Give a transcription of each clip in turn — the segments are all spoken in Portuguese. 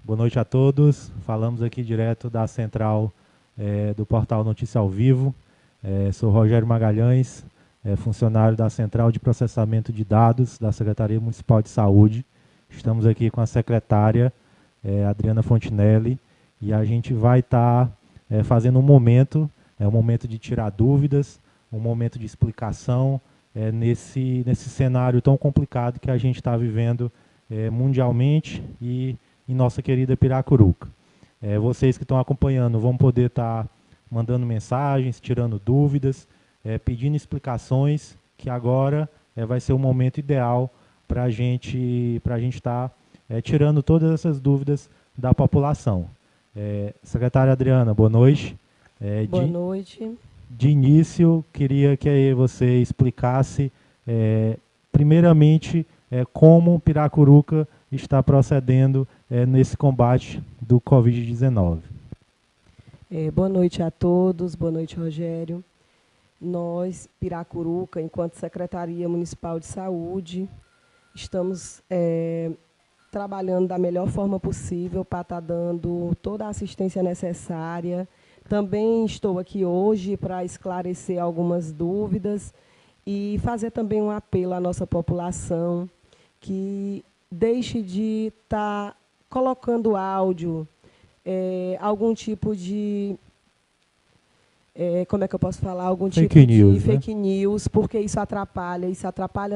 Boa noite a todos. Falamos aqui direto da central do portal Notícia ao Vivo. Sou Rogério Magalhães, funcionário da Central de Processamento de Dados da Secretaria Municipal de Saúde. Estamos aqui com a secretária Adriana Fontinelli e a gente vai estar fazendo um momento de tirar dúvidas, um momento de explicação nesse cenário tão complicado que a gente está vivendo mundialmente e em nossa querida Piracuruca. Vocês que estão acompanhando vão poder estar mandando mensagens, tirando dúvidas, pedindo explicações, que agora vai ser o momento ideal para a gente estar tirando todas essas dúvidas da população. Secretária Adriana, boa noite. Boa noite. De início, queria que você explicasse, primeiramente, como Piracuruca está procedendo nesse combate do Covid-19. Boa noite a todos, boa noite, Rogério. Nós, Piracuruca, enquanto Secretaria Municipal de Saúde, estamos trabalhando da melhor forma possível para estar dando toda a assistência necessária. Também estou aqui hoje para esclarecer algumas dúvidas e fazer também um apelo à nossa população que deixe de estar colocando áudio, algum tipo de, como é que eu posso falar, algum tipo de fake news, porque isso atrapalha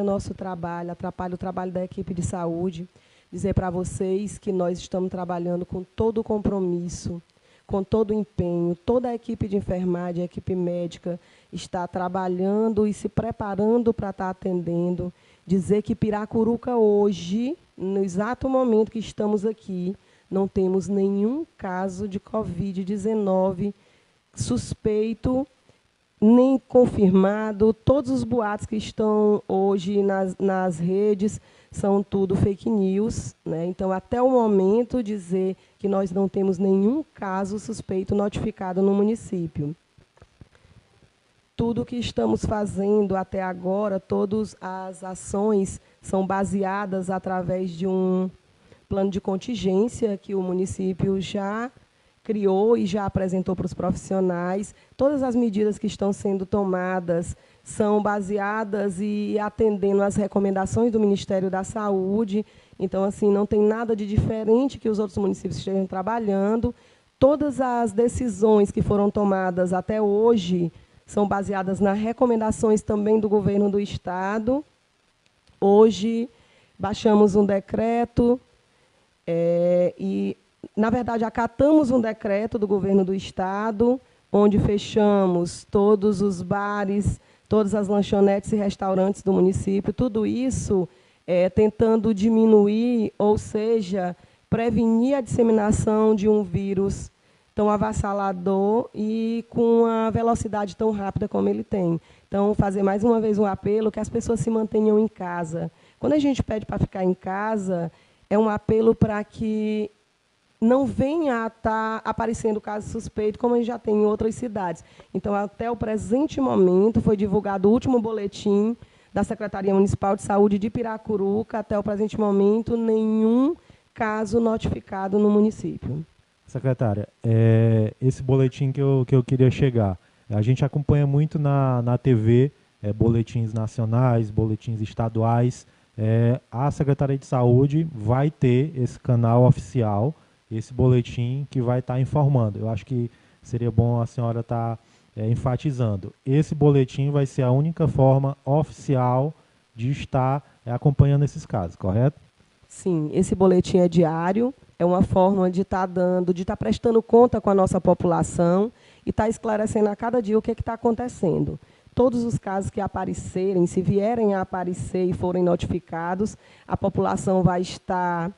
o nosso trabalho, atrapalha o trabalho da equipe de saúde. Dizer para vocês que nós estamos trabalhando com todo o compromisso, com todo o empenho, toda a equipe de enfermagem, a equipe médica está trabalhando e se preparando para estar atendendo. Dizer que Piracuruca hoje, no exato momento que estamos aqui, não temos nenhum caso de Covid-19 suspeito, nem confirmado. Todos os boatos que estão hoje nas redes são tudo fake news, né? Então, até o momento, dizer que nós não temos nenhum caso suspeito notificado no município. Tudo que estamos fazendo até agora, todas as ações são baseadas através de um plano de contingência que o município já criou e já apresentou para os profissionais. Todas as medidas que estão sendo tomadas são baseadas e atendendo às recomendações do Ministério da Saúde. Então, assim, não tem nada de diferente que os outros municípios estejam trabalhando. Todas as decisões que foram tomadas até hoje são baseadas nas recomendações também do governo do Estado. Hoje, baixamos um decreto e, na verdade, acatamos um decreto do governo do Estado, onde fechamos todos os bares, todas as lanchonetes e restaurantes do município. Tudo isso tentando diminuir, ou seja, prevenir a disseminação de um vírus tão avassalador e com uma velocidade tão rápida como ele tem. Então, fazer mais uma vez um apelo que as pessoas se mantenham em casa. Quando a gente pede para ficar em casa, é um apelo para que não venha a estar aparecendo casos suspeitos, como a gente já tem em outras cidades. Então, até o presente momento, foi divulgado o último boletim da Secretaria Municipal de Saúde de Piracuruca. Até o presente momento, nenhum caso notificado no município. Secretária, esse boletim que eu queria chegar, a gente acompanha muito na TV, boletins nacionais, boletins estaduais. A Secretaria de Saúde vai ter esse canal oficial, esse boletim que vai estar informando. Eu acho que seria bom a senhora estar enfatizando. Esse boletim vai ser a única forma oficial de estar acompanhando esses casos, correto? Sim, esse boletim é diário, é uma forma de estar prestando conta com a nossa população e estar esclarecendo a cada dia o que está acontecendo. Todos os casos que aparecerem, se vierem a aparecer e forem notificados, a população vai estar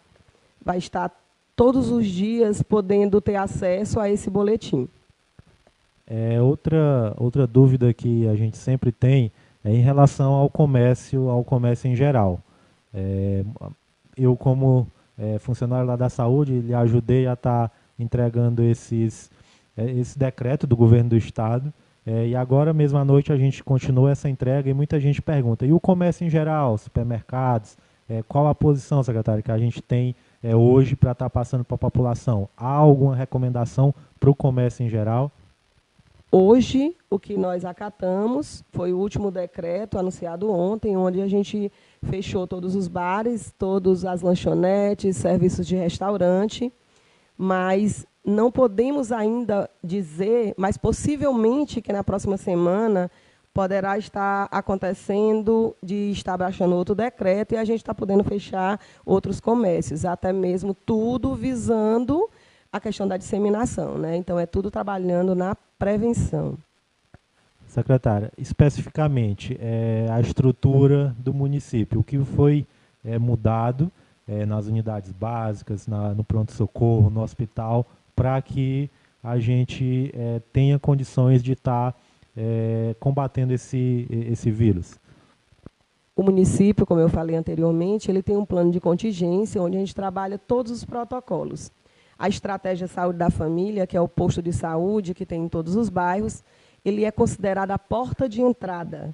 todos os dias podendo ter acesso a esse boletim. Outra dúvida que a gente sempre tem é em relação ao comércio em geral. Eu, como funcionário lá da saúde, lhe ajudei a estar entregando esse decreto do governo do Estado, e agora mesmo à noite a gente continua essa entrega e muita gente pergunta, e o comércio em geral, supermercados, Qual a posição, secretário, que a gente tem hoje para estar passando para a população? Há alguma recomendação para o comércio em geral? Hoje, o que nós acatamos foi o último decreto anunciado ontem, onde a gente fechou todos os bares, todas as lanchonetes, serviços de restaurante, mas não podemos ainda dizer, mas possivelmente que na próxima semana poderá estar acontecendo de estar baixando outro decreto e a gente está podendo fechar outros comércios, até mesmo tudo visando a questão da disseminação, né? Então, é tudo trabalhando na prevenção. Secretária, especificamente, a estrutura do município, o que foi mudado nas unidades básicas, no pronto-socorro, no hospital, para que a gente tenha condições de estar combatendo esse vírus? O município, como eu falei anteriormente, ele tem um plano de contingência onde a gente trabalha todos os protocolos. A estratégia Saúde da Família, que é o posto de saúde que tem em todos os bairros, ele é considerado a porta de entrada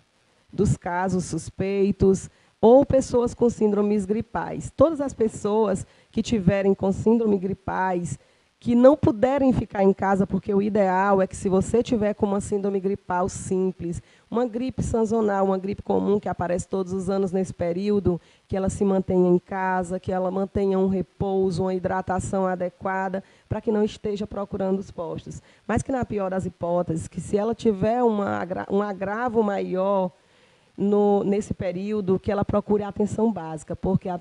dos casos suspeitos ou pessoas com síndromes gripais. Todas as pessoas que tiverem com síndrome gripais, que não puderem ficar em casa, porque o ideal é que, se você tiver com uma síndrome gripal simples, uma gripe sazonal, uma gripe comum que aparece todos os anos nesse período, que ela se mantenha em casa, que ela mantenha um repouso, uma hidratação adequada, para que não esteja procurando os postos. Mas que, na pior das hipóteses, que se ela tiver um agravo maior nesse período, que ela procure a atenção básica, porque a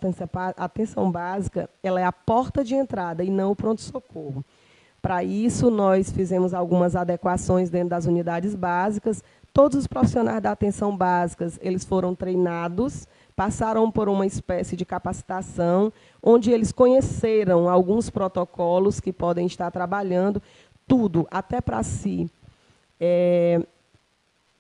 atenção básica ela é a porta de entrada e não o pronto-socorro. Para isso, nós fizemos algumas adequações dentro das unidades básicas. Todos os profissionais da atenção básica, eles foram treinados, passaram por uma espécie de capacitação, onde eles conheceram alguns protocolos que podem estar trabalhando, tudo, até para si.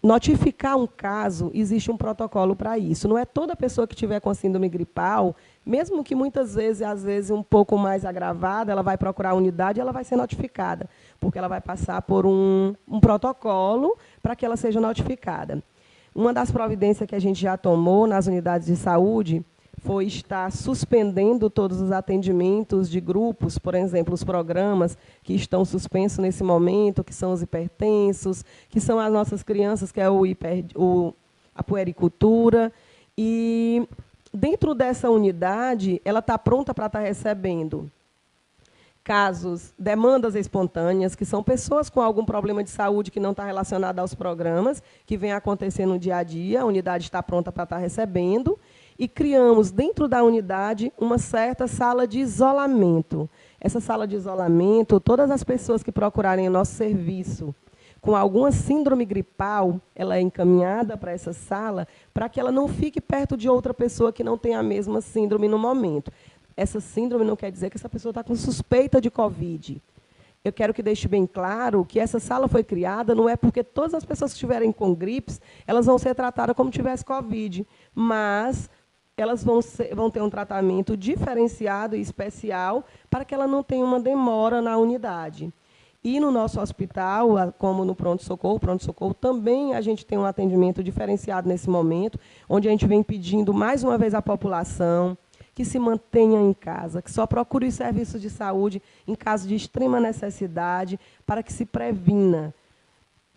Notificar um caso, existe um protocolo para isso. Não é toda pessoa que tiver com síndrome gripal, mesmo que muitas vezes, às vezes, um pouco mais agravada, ela vai procurar a unidade e ela vai ser notificada, porque ela vai passar por um protocolo para que ela seja notificada. Uma das providências que a gente já tomou nas unidades de saúde foi estar suspendendo todos os atendimentos de grupos, por exemplo, os programas que estão suspensos nesse momento, que são os hipertensos, que são as nossas crianças, que é a puericultura. E, dentro dessa unidade, ela está pronta para estar recebendo casos, demandas espontâneas, que são pessoas com algum problema de saúde que não está relacionado aos programas, que vem acontecer no dia a dia, a unidade está pronta para estar recebendo, e criamos, dentro da unidade, uma certa sala de isolamento. Essa sala de isolamento, todas as pessoas que procurarem o nosso serviço com alguma síndrome gripal, ela é encaminhada para essa sala para que ela não fique perto de outra pessoa que não tem a mesma síndrome no momento. Essa síndrome não quer dizer que essa pessoa está com suspeita de Covid. Eu quero que deixe bem claro que essa sala foi criada não é porque todas as pessoas que estiverem com gripes, elas vão ser tratadas como se tivesse Covid, mas elas vão ter um tratamento diferenciado e especial para que ela não tenha uma demora na unidade. E no nosso hospital, como no pronto-socorro também a gente tem um atendimento diferenciado nesse momento, onde a gente vem pedindo mais uma vez à população que se mantenha em casa, que só procure os serviços de saúde em caso de extrema necessidade, para que se previna,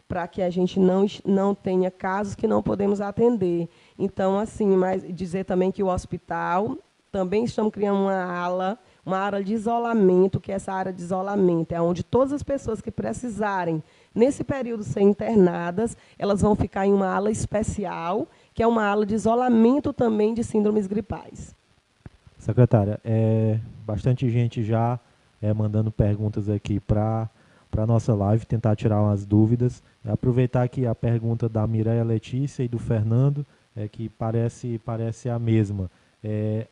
para que a gente não tenha casos que não podemos atender. Então, assim, mas dizer também que o hospital, também estamos criando uma área de isolamento, que essa área de isolamento é onde todas as pessoas que precisarem, nesse período, ser internadas, elas vão ficar em uma ala especial, que é uma ala de isolamento também de síndromes gripais. Secretária, bastante gente já mandando perguntas aqui para a nossa live, tentar tirar umas dúvidas. Aproveitar aqui a pergunta da Mireia Letícia e do Fernando, que parece a mesma.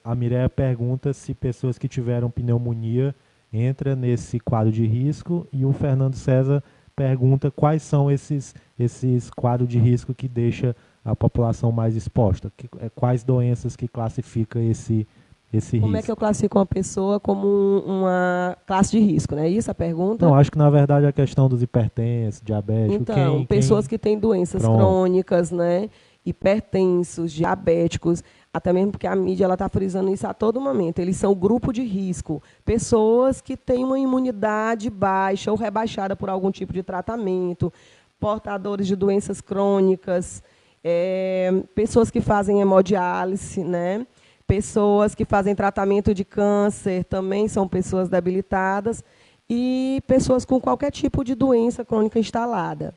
A Mireia pergunta se pessoas que tiveram pneumonia entram nesse quadro de risco, e o Fernando César pergunta quais são esses quadros de risco que deixa a população mais exposta. Quais doenças que classifica esse risco? Como é que eu classifico uma pessoa como uma classe de risco, não é isso a pergunta? Não, acho que, na verdade, a questão dos hipertensos, diabéticos... Então, pessoas que têm doenças crônicas, né? hipertensos, diabéticos, até mesmo porque a mídia está frisando isso a todo momento. Eles são grupo de risco, pessoas que têm uma imunidade baixa ou rebaixada por algum tipo de tratamento, portadores de doenças crônicas, pessoas que fazem hemodiálise, né? Pessoas que fazem tratamento de câncer, também são pessoas debilitadas, e pessoas com qualquer tipo de doença crônica instalada.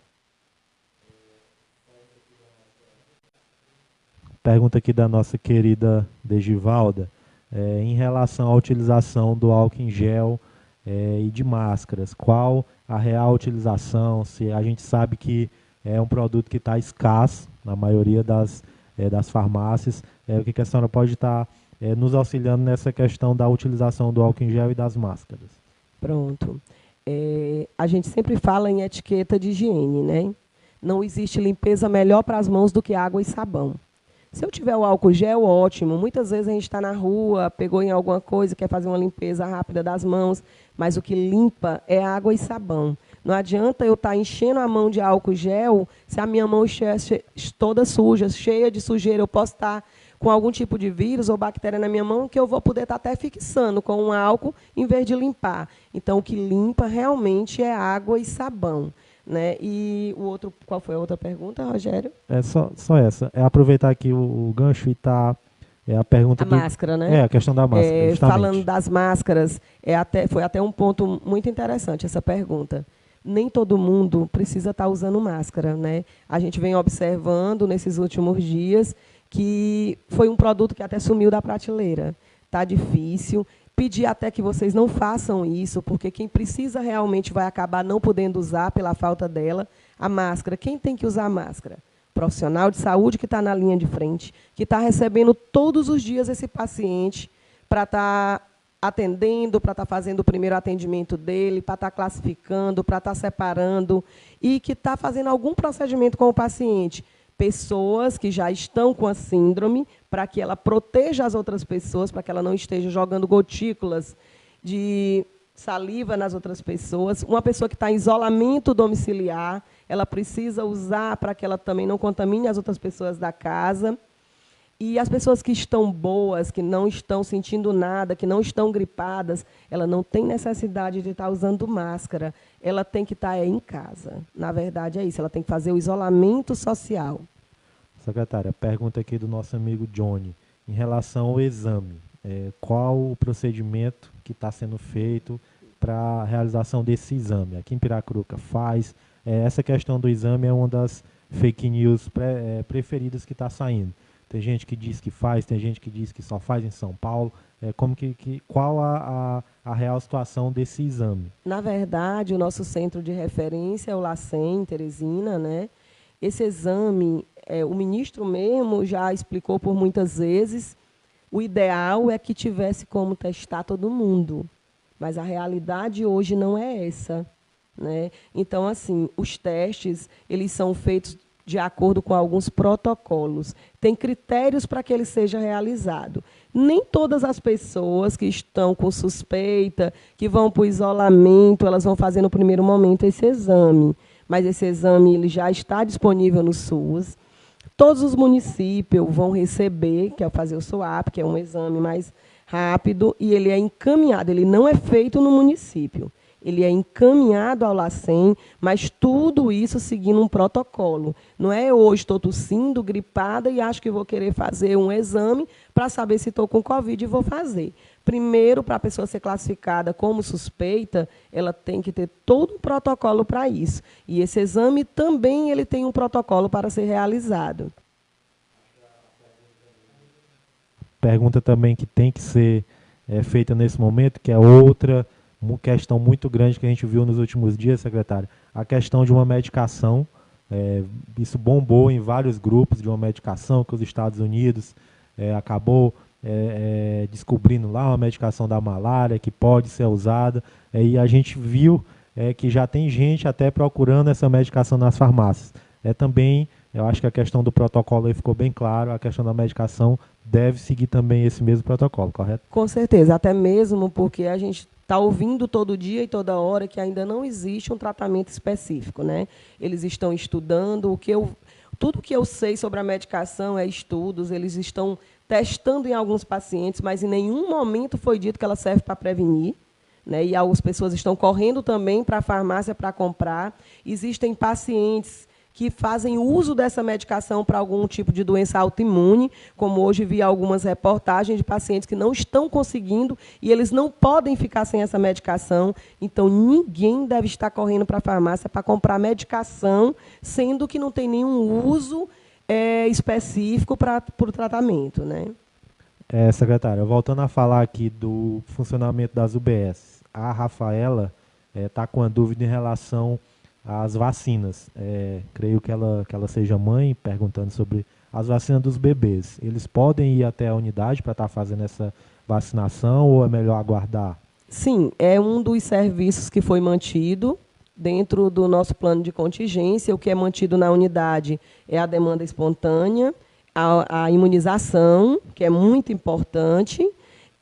Pergunta aqui da nossa querida Degivalda, em relação à utilização do álcool em gel e de máscaras. Qual a real utilização? Se a gente sabe que é um produto que está escasso na maioria das farmácias, o que a senhora pode estar nos auxiliando nessa questão da utilização do álcool em gel e das máscaras? Pronto. A gente sempre fala em etiqueta de higiene, né? Não existe limpeza melhor para as mãos do que água e sabão. Se eu tiver o álcool gel, ótimo. Muitas vezes a gente está na rua, pegou em alguma coisa, quer fazer uma limpeza rápida das mãos, mas o que limpa é água e sabão. Não adianta eu estar enchendo a mão de álcool gel se a minha mão estiver toda suja, cheia de sujeira. Eu posso estar com algum tipo de vírus ou bactéria na minha mão que eu vou poder estar até fixando com um álcool em vez de limpar. Então, o que limpa realmente é água e sabão. Né? E qual foi a outra pergunta, Rogério? Só essa. Aproveitar aqui o gancho e a pergunta máscara, né? A questão da máscara, falando das máscaras, foi até um ponto muito interessante essa pergunta. Nem todo mundo precisa estar usando máscara, né? A gente vem observando nesses últimos dias que foi um produto que até sumiu da prateleira. Está difícil. Pedir até que vocês não façam isso, porque quem precisa realmente vai acabar não podendo usar pela falta dela. A máscara, quem tem que usar a máscara? Profissional de saúde que está na linha de frente, que está recebendo todos os dias esse paciente para estar atendendo, para estar fazendo o primeiro atendimento dele, para estar classificando, para estar separando, e que está fazendo algum procedimento com o paciente. Pessoas que já estão com a síndrome, para que ela proteja as outras pessoas, para que ela não esteja jogando gotículas de saliva nas outras pessoas. Uma pessoa que está em isolamento domiciliar, ela precisa usar para que ela também não contamine as outras pessoas da casa. E as pessoas que estão boas, que não estão sentindo nada, que não estão gripadas, ela não tem necessidade de estar usando máscara. Ela tem que estar em casa. Na verdade, é isso. Ela tem que fazer o isolamento social. Secretária, pergunta aqui do nosso amigo Johnny. Em relação ao exame, qual o procedimento que está sendo feito para a realização desse exame? Aqui em Piracuruca faz. Essa questão do exame é uma das fake news preferidas que está saindo. Tem gente que diz que faz, tem gente que diz que só faz em São Paulo. Qual a real situação desse exame? Na verdade, o nosso centro de referência é o LACEN, em Teresina, né? Esse exame, o ministro mesmo já explicou por muitas vezes, o ideal é que tivesse como testar todo mundo. Mas a realidade hoje não é essa, né? Então, assim, os testes, eles são feitos de acordo com alguns protocolos. Tem critérios para que ele seja realizado. Nem todas as pessoas que estão com suspeita, que vão para o isolamento, elas vão fazer no primeiro momento esse exame. Mas esse exame ele já está disponível no SUS. Todos os municípios vão receber, que é fazer o SUAP, que é um exame mais rápido, e ele é encaminhado, ele não é feito no município. Ele é encaminhado ao LACEN, mas tudo isso seguindo um protocolo. Não é hoje estou tossindo, gripada e acho que vou querer fazer um exame para saber se estou com Covid e vou fazer. Primeiro, para a pessoa ser classificada como suspeita, ela tem que ter todo um protocolo para isso. E esse exame também ele tem um protocolo para ser realizado. Pergunta também que tem que ser feita nesse momento, que é outra questão muito grande que a gente viu nos últimos dias, secretário, a questão de uma medicação. Isso bombou em vários grupos de uma medicação que os Estados Unidos acabou descobrindo lá, uma medicação da malária que pode ser usada, e a gente viu que já tem gente até procurando essa medicação nas farmácias. Também, eu acho que a questão do protocolo aí ficou bem claro, a questão da medicação deve seguir também esse mesmo protocolo, correto? Com certeza, até mesmo porque a gente está ouvindo todo dia e toda hora que ainda não existe um tratamento específico, né? Eles estão estudando. O Tudo que eu sei sobre a medicação é estudos, eles estão testando em alguns pacientes, mas em nenhum momento foi dito que ela serve para prevenir. Né? E algumas pessoas estão correndo também para a farmácia para comprar. Existem pacientes que fazem uso dessa medicação para algum tipo de doença autoimune, como hoje vi algumas reportagens de pacientes que não estão conseguindo e eles não podem ficar sem essa medicação. Então, ninguém deve estar correndo para a farmácia para comprar medicação, sendo que não tem nenhum uso específico para o tratamento. Né? Secretária, voltando a falar aqui do funcionamento das UBS, a Rafaela está com a dúvida em relação às vacinas. Creio que ela seja mãe, perguntando sobre as vacinas dos bebês. Eles podem ir até a unidade para estar fazendo essa vacinação ou é melhor aguardar? Sim, é um dos serviços que foi mantido dentro do nosso plano de contingência. O que é mantido na unidade é a demanda espontânea, a imunização, que é muito importante,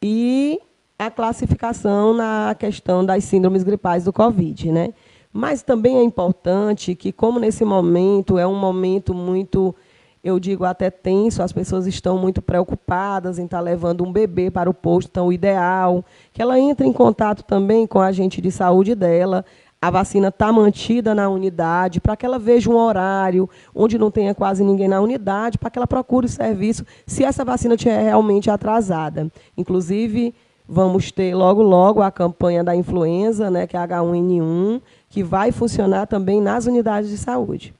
e a classificação na questão das síndromes gripais do Covid, né? Mas também é importante que, como nesse momento é um momento muito, eu digo até tenso, as pessoas estão muito preocupadas em estar levando um bebê para o posto, então o ideal que ela entre em contato também com a agente de saúde dela. A vacina está mantida na unidade, para que ela veja um horário onde não tenha quase ninguém na unidade, para que ela procure o serviço, se essa vacina estiver realmente atrasada. Inclusive, vamos ter logo, logo a campanha da influenza, né, que é a H1N1, que vai funcionar também nas unidades de saúde.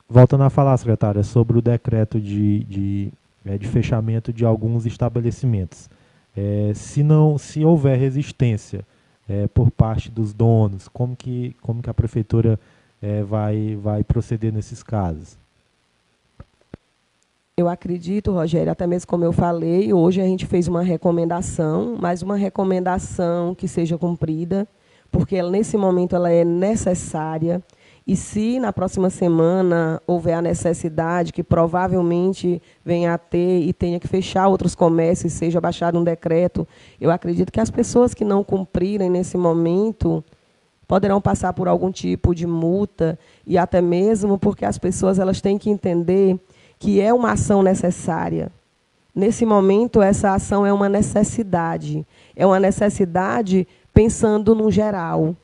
Voltando a falar, secretária, sobre o decreto de fechamento de alguns estabelecimentos. Se houver resistência por parte dos donos, como que a prefeitura vai proceder nesses casos? Eu acredito, Rogério, até mesmo como eu falei, hoje a gente fez uma recomendação, mas uma recomendação que seja cumprida, porque ela, nesse momento ela é necessária. E se na próxima semana houver a necessidade, que provavelmente venha a ter e tenha que fechar outros comércios, seja baixado um decreto, eu acredito que as pessoas que não cumprirem nesse momento poderão passar por algum tipo de multa, e até mesmo porque as pessoas elas têm que entender que é uma ação necessária. Nesse momento, essa ação é uma necessidade. É uma necessidade pensando no geral.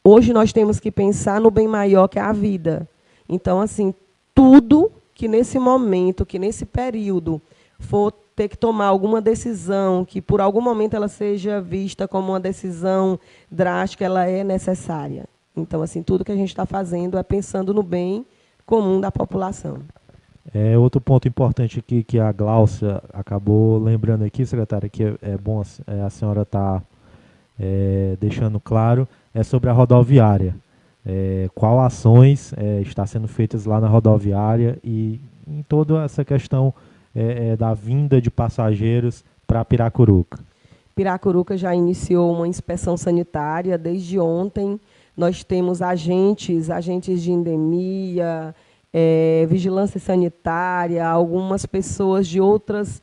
Hoje nós temos que pensar no bem maior, que é a vida. Então, assim, tudo que nesse momento, que nesse período, for ter que tomar alguma decisão, que por algum momento ela seja vista como uma decisão drástica, ela é necessária. Então, assim, tudo que a gente está fazendo é pensando no bem comum da população. Outro ponto importante aqui que a Gláucia acabou lembrando aqui, secretária, que é bom a senhora estar deixando claro, é sobre a rodoviária. Qual ações está sendo feitas lá na rodoviária e em toda essa questão da vinda de passageiros para Piracuruca? Piracuruca já iniciou uma inspeção sanitária desde ontem. Nós temos agentes de endemia, vigilância sanitária, algumas pessoas de outras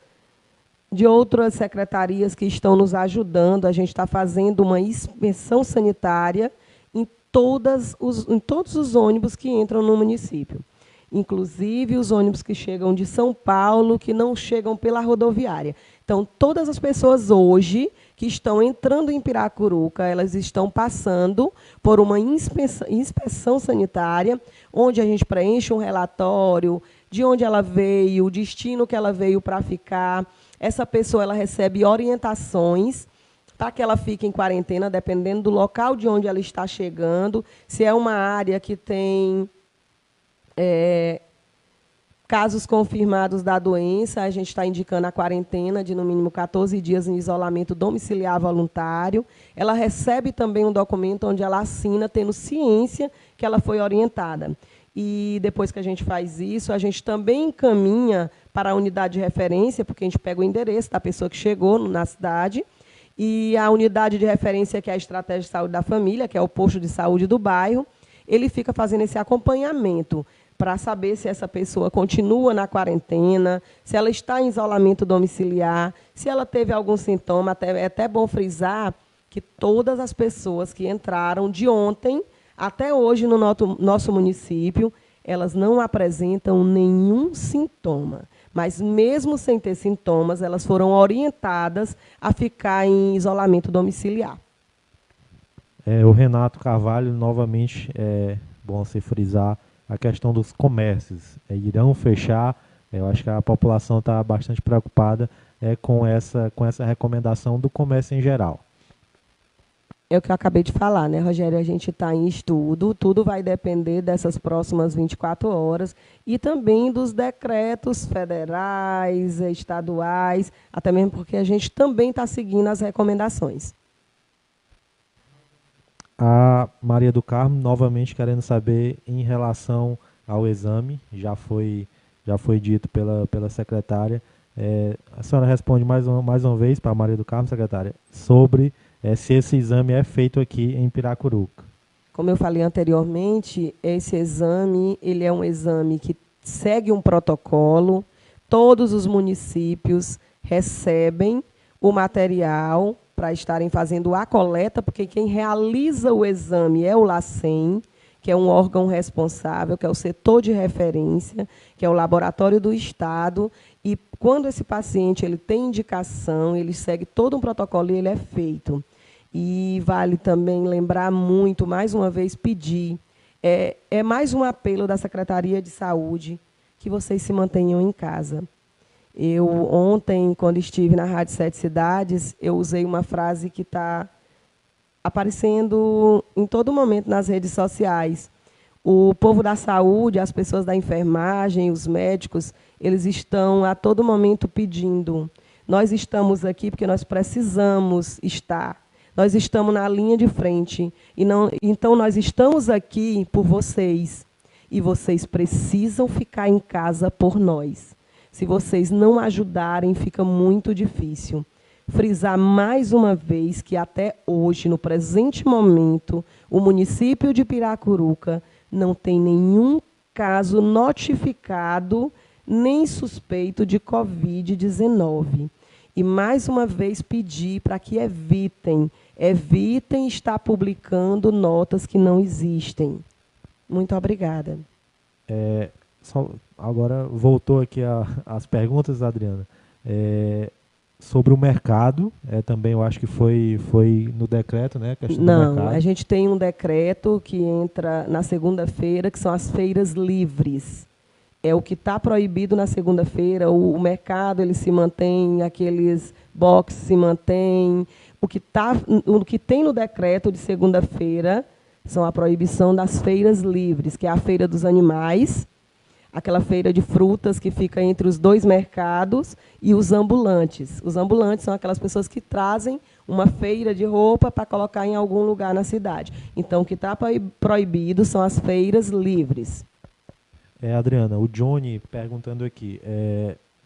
secretarias que estão nos ajudando. A gente está fazendo uma inspeção sanitária em todos os ônibus que entram no município. Inclusive os ônibus que chegam de São Paulo, que não chegam pela rodoviária. Então, todas as pessoas hoje que estão entrando em Piracuruca, elas estão passando por uma inspeção sanitária, onde a gente preenche um relatório de onde ela veio, o destino que ela veio para ficar. Essa pessoa ela recebe orientações para que ela fique em quarentena, dependendo do local de onde ela está chegando. Se é uma área que tem casos confirmados da doença, a gente está indicando a quarentena de, no mínimo, 14 dias em isolamento domiciliar voluntário. Ela recebe também um documento onde ela assina, tendo ciência que ela foi orientada. E depois que a gente faz isso, a gente também encaminha para a unidade de referência, porque a gente pega o endereço da pessoa que chegou na cidade, e a unidade de referência, que é a Estratégia de Saúde da Família, que é o posto de saúde do bairro, ele fica fazendo esse acompanhamento para saber se essa pessoa continua na quarentena, se ela está em isolamento domiciliar, se ela teve algum sintoma. É até bom frisar que todas as pessoas que entraram de ontem até hoje no nosso município, elas não apresentam nenhum sintoma. Mas, mesmo sem ter sintomas, elas foram orientadas a ficar em isolamento domiciliar. O Renato Carvalho, novamente, é bom se frisar a questão dos comércios. Irão fechar, eu acho que a população está bastante preocupada com essa recomendação do comércio em geral. É o que eu acabei de falar, né, Rogério? A gente está em estudo, tudo vai depender dessas próximas 24 horas e também dos decretos federais, estaduais, até mesmo porque a gente também está seguindo as recomendações. A Maria do Carmo, novamente querendo saber em relação ao exame, já foi dito pela secretária. A senhora responde mais uma vez para a Maria do Carmo, secretária, sobre se esse exame é feito aqui em Piracuruca. Como eu falei anteriormente, esse exame ele é um exame que segue um protocolo. Todos os municípios recebem o material para estarem fazendo a coleta, porque quem realiza o exame é o LACEN, que é um órgão responsável, que é o setor de referência, que é o laboratório do Estado. E quando esse paciente ele tem indicação, ele segue todo um protocolo e ele é feito. E vale também lembrar muito, mais uma vez, pedir, é mais um apelo da Secretaria de Saúde, que vocês se mantenham em casa. Eu, ontem, quando estive na Rádio Sete Cidades, eu usei uma frase que está aparecendo em todo momento nas redes sociais. O povo da saúde, as pessoas da enfermagem, os médicos, eles estão a todo momento pedindo. Nós estamos aqui porque nós precisamos estar. Nós estamos na linha de frente. Então, nós estamos aqui por vocês. E vocês precisam ficar em casa por nós. Se vocês não ajudarem, fica muito difícil. Frisar mais uma vez que até hoje, no presente momento, o município de Piracuruca não tem nenhum caso notificado nem suspeito de Covid-19. E, mais uma vez, pedir para que evitem estar publicando notas que não existem. Muito obrigada. Agora, voltou aqui as perguntas, Adriana. Sobre o mercado, também eu acho que foi no decreto, né? Não, a gente tem um decreto que entra na segunda-feira, que são as feiras livres. É o que está proibido na segunda-feira, o mercado ele se mantém, aqueles boxes se mantêm. O que tem no decreto de segunda-feira são a proibição das feiras livres, que é a feira dos animais, aquela feira de frutas que fica entre os dois mercados, e os ambulantes. Os ambulantes são aquelas pessoas que trazem uma feira de roupa para colocar em algum lugar na cidade. Então, o que está proibido são as feiras livres. Adriana, o Johnny perguntando aqui,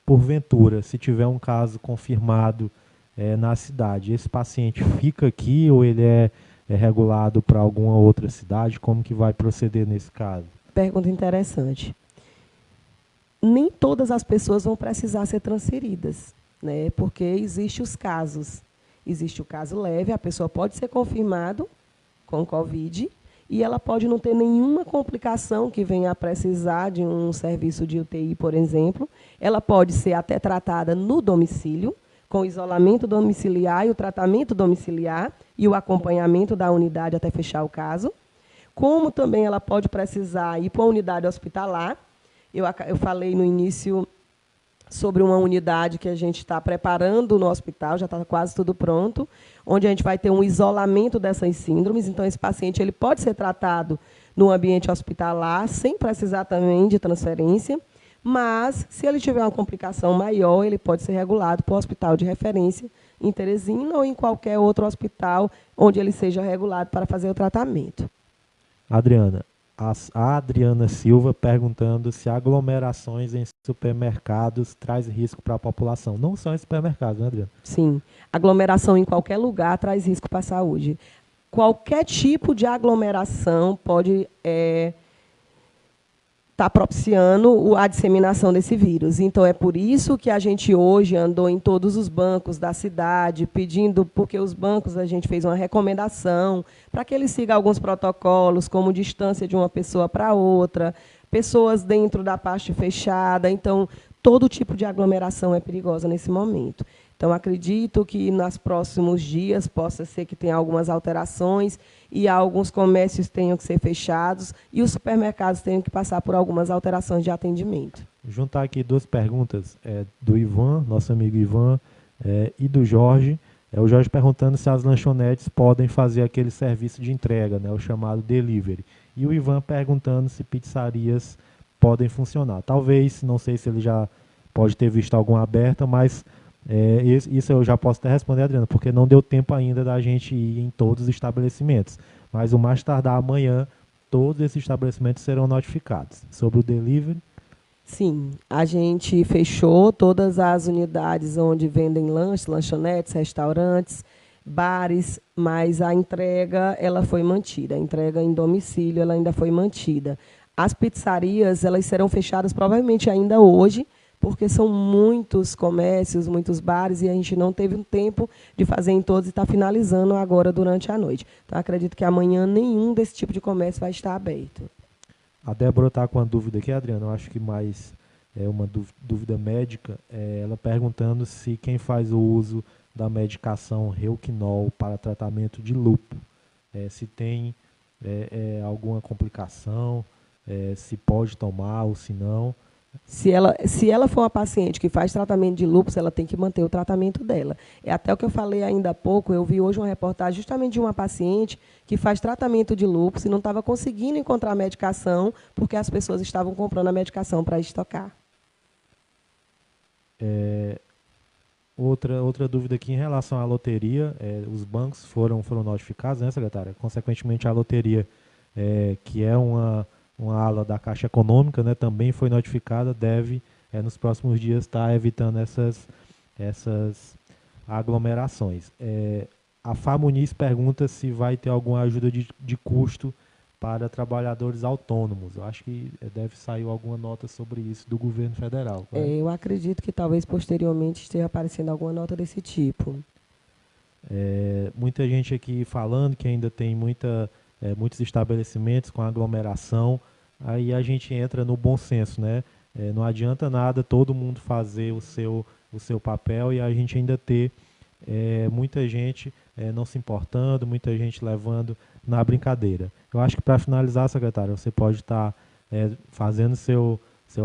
porventura, se tiver um caso confirmado na cidade, esse paciente fica aqui ou ele é regulado para alguma outra cidade? Como que vai proceder nesse caso? Pergunta interessante. Nem todas as pessoas vão precisar ser transferidas, né? Porque existem os casos. Existe o caso leve, a pessoa pode ser confirmado com Covid e ela pode não ter nenhuma complicação que venha a precisar de um serviço de UTI, por exemplo. Ela pode ser até tratada no domicílio, com isolamento domiciliar e o tratamento domiciliar e o acompanhamento da unidade até fechar o caso. Como também ela pode precisar ir para a unidade hospitalar. Eu falei no início sobre uma unidade que a gente está preparando no hospital, já está quase tudo pronto, onde a gente vai ter um isolamento dessas síndromes. Então, esse paciente ele pode ser tratado no ambiente hospitalar, sem precisar também de transferência, mas, se ele tiver uma complicação maior, ele pode ser regulado para o hospital de referência em Teresina ou em qualquer outro hospital onde ele seja regulado para fazer o tratamento. Adriana, a Adriana Silva perguntando se aglomerações em supermercados traz risco para a população. Não só em supermercados, né, Adriana? Sim, aglomeração em qualquer lugar traz risco para a saúde. Qualquer tipo de aglomeração pode está propiciando a disseminação desse vírus. Então, é por isso que a gente hoje andou em todos os bancos da cidade, pedindo, porque os bancos a gente fez uma recomendação para que eles sigam alguns protocolos, como distância de uma pessoa para outra, pessoas dentro da parte fechada. Então, todo tipo de aglomeração é perigosa nesse momento. Então, acredito que nos próximos dias possa ser que tenha algumas alterações e alguns comércios tenham que ser fechados e os supermercados tenham que passar por algumas alterações de atendimento. Juntar aqui duas perguntas do Ivan, nosso amigo Ivan, e do Jorge. O Jorge perguntando se as lanchonetes podem fazer aquele serviço de entrega, né, o chamado delivery. E o Ivan perguntando se pizzarias podem funcionar. Talvez, não sei se ele já pode ter visto alguma aberta, mas isso eu já posso até responder, Adriana, porque não deu tempo ainda da gente ir em todos os estabelecimentos. Mas o mais tardar amanhã, todos esses estabelecimentos serão notificados. Sobre o delivery? Sim, a gente fechou todas as unidades onde vendem lanches, lanchonetes, restaurantes, bares, mas a entrega ela foi mantida. A entrega em domicílio ela ainda foi mantida. As pizzarias elas serão fechadas provavelmente ainda hoje, porque são muitos comércios, muitos bares, e a gente não teve um tempo de fazer em todos e está finalizando agora durante a noite. Então, acredito que amanhã nenhum desse tipo de comércio vai estar aberto. A Débora está com uma dúvida aqui, Adriana, eu acho que mais é uma dúvida médica, ela perguntando se quem faz o uso da medicação Reuquinol para tratamento de lúpus, se tem alguma complicação, se pode tomar ou se não. Se ela for uma paciente que faz tratamento de lúpus, ela tem que manter o tratamento dela. É até o que eu falei ainda há pouco, eu vi hoje uma reportagem justamente de uma paciente que faz tratamento de lúpus e não estava conseguindo encontrar medicação porque as pessoas estavam comprando a medicação para estocar. Outra dúvida aqui em relação à loteria, os bancos foram notificados, né, secretária? Consequentemente, a loteria, que é uma ala da Caixa Econômica, né, também foi notificada, deve, nos próximos dias, estar evitando essas aglomerações. A Fá Muniz pergunta se vai ter alguma ajuda de custo para trabalhadores autônomos. Eu acho que deve sair alguma nota sobre isso do governo federal. Eu acredito que talvez posteriormente esteja aparecendo alguma nota desse tipo. Muita gente aqui falando que ainda tem muitos estabelecimentos com aglomeração. Aí a gente entra no bom senso, né? Não adianta nada todo mundo fazer o seu papel e a gente ainda ter muita gente não se importando, muita gente levando na brincadeira. Eu acho que para finalizar, secretária, você pode estar fazendo seu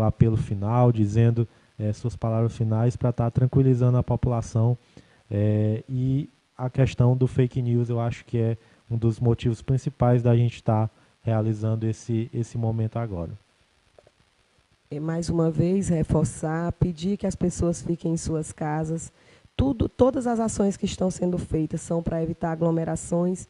apelo final, dizendo suas palavras finais para estar tranquilizando a população. E a questão do fake news, eu acho que é um dos motivos principais da gente estar realizando esse momento agora. Mais uma vez, reforçar, pedir que as pessoas fiquem em suas casas. Todas as ações que estão sendo feitas são para evitar aglomerações,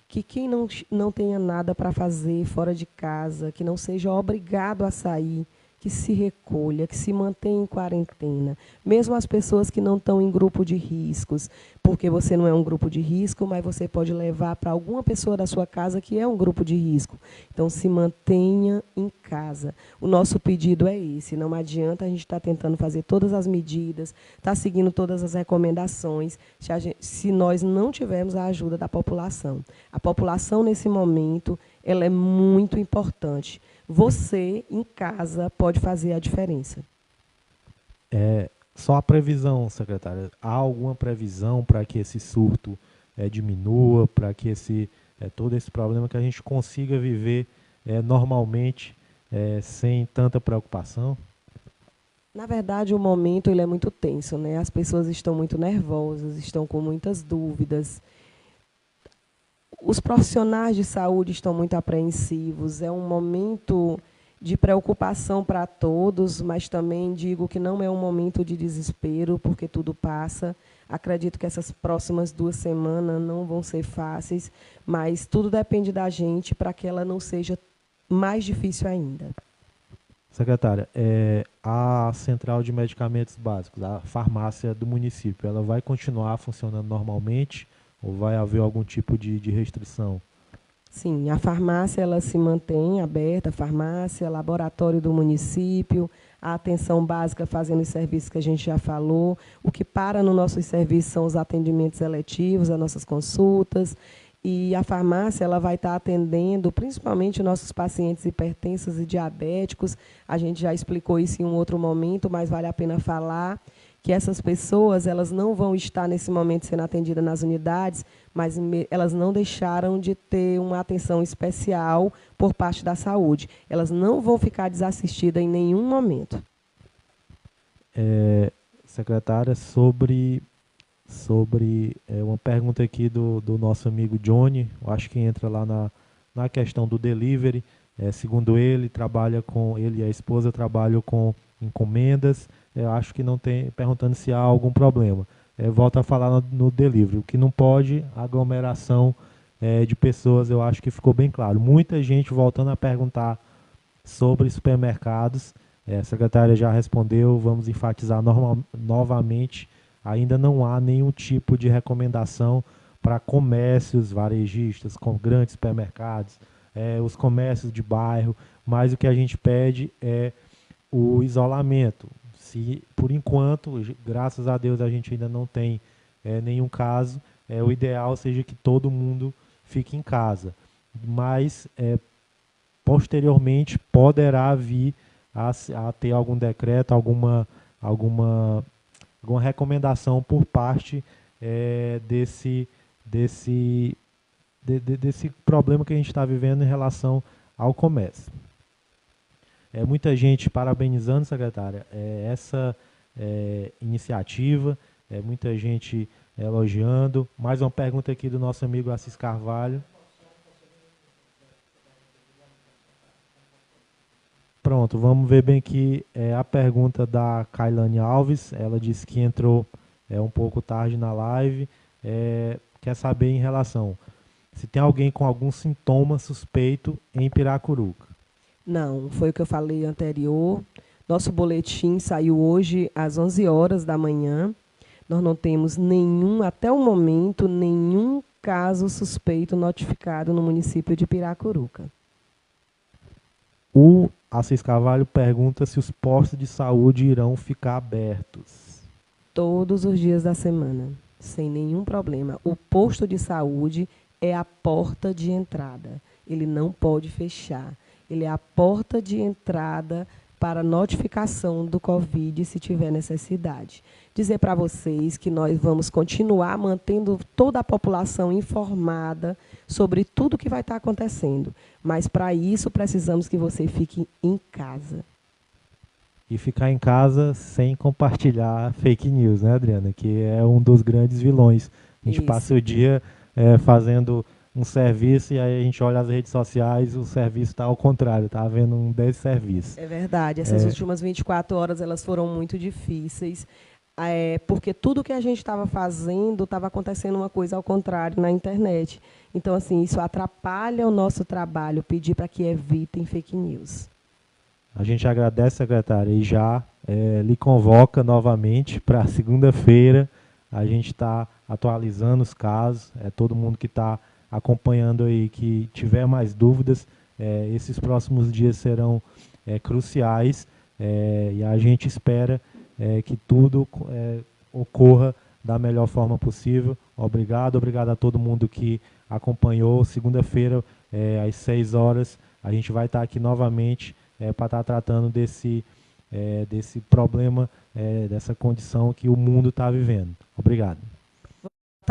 que quem não tenha nada para fazer fora de casa, que não seja obrigado a sair, que se recolha, que se mantenha em quarentena. Mesmo as pessoas que não estão em grupo de riscos, porque você não é um grupo de risco, mas você pode levar para alguma pessoa da sua casa que é um grupo de risco. Então, se mantenha em casa. O nosso pedido é esse. Não adianta a gente estar tentando fazer todas as medidas, estar seguindo todas as recomendações, se nós não tivermos a ajuda da população. A população, nesse momento, ela é muito importante. Você, em casa, pode fazer a diferença. Só a previsão, secretária. Há alguma previsão para que esse surto diminua, para que todo esse problema que a gente consiga viver normalmente, sem tanta preocupação? Na verdade, o momento ele é muito tenso, né? As pessoas estão muito nervosas, estão com muitas dúvidas. Os profissionais de saúde estão muito apreensivos, é um momento de preocupação para todos, mas também digo que não é um momento de desespero, porque tudo passa. Acredito que essas próximas 2 semanas não vão ser fáceis, mas tudo depende da gente para que ela não seja mais difícil ainda. Secretária, a central de medicamentos básicos, a farmácia do município, ela vai continuar funcionando normalmente ou vai haver algum tipo de restrição? Sim, a farmácia ela se mantém aberta, a farmácia, laboratório do município, a atenção básica fazendo os serviços que a gente já falou. O que para no nossos serviços são os atendimentos eletivos, as nossas consultas. E a farmácia ela vai estar atendendo principalmente nossos pacientes hipertensos e diabéticos. A gente já explicou isso em um outro momento, mas vale a pena falar que essas pessoas elas não vão estar nesse momento sendo atendidas nas unidades, mas elas não deixaram de ter uma atenção especial por parte da saúde. Elas não vão ficar desassistidas em nenhum momento. Secretária, sobre uma pergunta aqui do nosso amigo Johnny, eu acho que entra lá na questão do delivery. Segundo ele, ele e a esposa trabalham com encomendas. Eu acho que não tem, perguntando se há algum problema. Volto a falar no delivery. O que não pode, aglomeração de pessoas, eu acho que ficou bem claro. Muita gente voltando a perguntar sobre supermercados. A secretária já respondeu, vamos enfatizar novamente. Ainda não há nenhum tipo de recomendação para comércios varejistas, com grandes supermercados, os comércios de bairro, mas o que a gente pede é o isolamento. Se, por enquanto, graças a Deus, a gente ainda não tem nenhum caso, o ideal seja que todo mundo fique em casa. Mas, posteriormente, poderá vir a ter algum decreto, alguma recomendação por parte desse problema que a gente está vivendo em relação ao comércio. Muita gente parabenizando, secretária, essa iniciativa, muita gente elogiando. Mais uma pergunta aqui do nosso amigo Assis Carvalho. Pronto, vamos ver bem aqui a pergunta da Kailane Alves. Ela disse que entrou um pouco tarde na live. Quer saber em relação se tem alguém com algum sintoma suspeito em Piracuruca. Não, foi o que eu falei anterior. Nosso boletim saiu hoje às 11 horas da manhã. Nós não temos até o momento, nenhum caso suspeito notificado no município de Piracuruca. O Assis Carvalho pergunta se os postos de saúde irão ficar abertos. Todos os dias da semana, sem nenhum problema. O posto de saúde é a porta de entrada. Ele não pode fechar. Ele é a porta de entrada para notificação do Covid, se tiver necessidade. Dizer para vocês que nós vamos continuar mantendo toda a população informada sobre tudo que vai estar acontecendo. Mas, para isso, precisamos que você fique em casa. E ficar em casa sem compartilhar fake news, né, Adriana? Que é um dos grandes vilões. A gente passa o dia fazendo um serviço e aí a gente olha as redes sociais, o serviço está ao contrário, está havendo um desserviço. É verdade, essas últimas 24 horas elas foram muito difíceis, porque tudo que a gente estava fazendo estava acontecendo uma coisa ao contrário na internet. Então, assim, isso atrapalha o nosso trabalho, pedir para que evitem fake news. A gente agradece, secretária, e já lhe convoca novamente para segunda-feira. A gente está atualizando os casos, todo mundo que está acompanhando aí, que tiver mais dúvidas, esses próximos dias serão cruciais, e a gente espera que tudo ocorra da melhor forma possível. Obrigado a todo mundo que acompanhou. Segunda-feira, às 6 horas, a gente vai estar aqui novamente para estar tratando desse problema, dessa condição que o mundo está vivendo. Obrigado.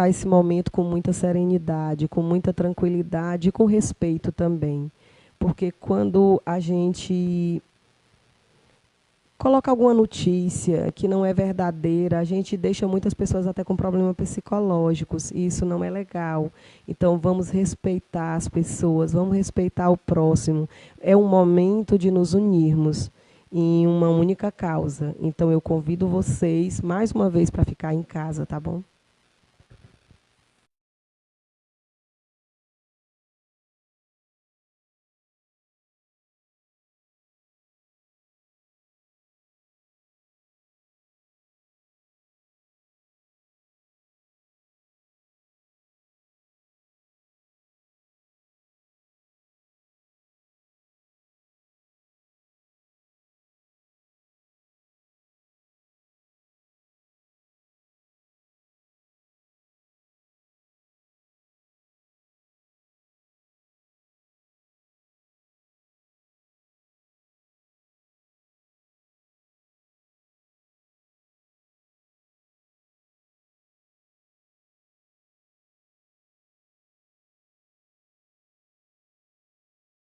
Esse momento com muita serenidade, com muita tranquilidade e com respeito também. Porque quando a gente coloca alguma notícia que não é verdadeira, a gente deixa muitas pessoas até com problemas psicológicos, e isso não é legal. Então, vamos respeitar as pessoas, vamos respeitar o próximo. É um momento de nos unirmos em uma única causa. Então, eu convido vocês, mais uma vez, para ficar em casa, tá bom?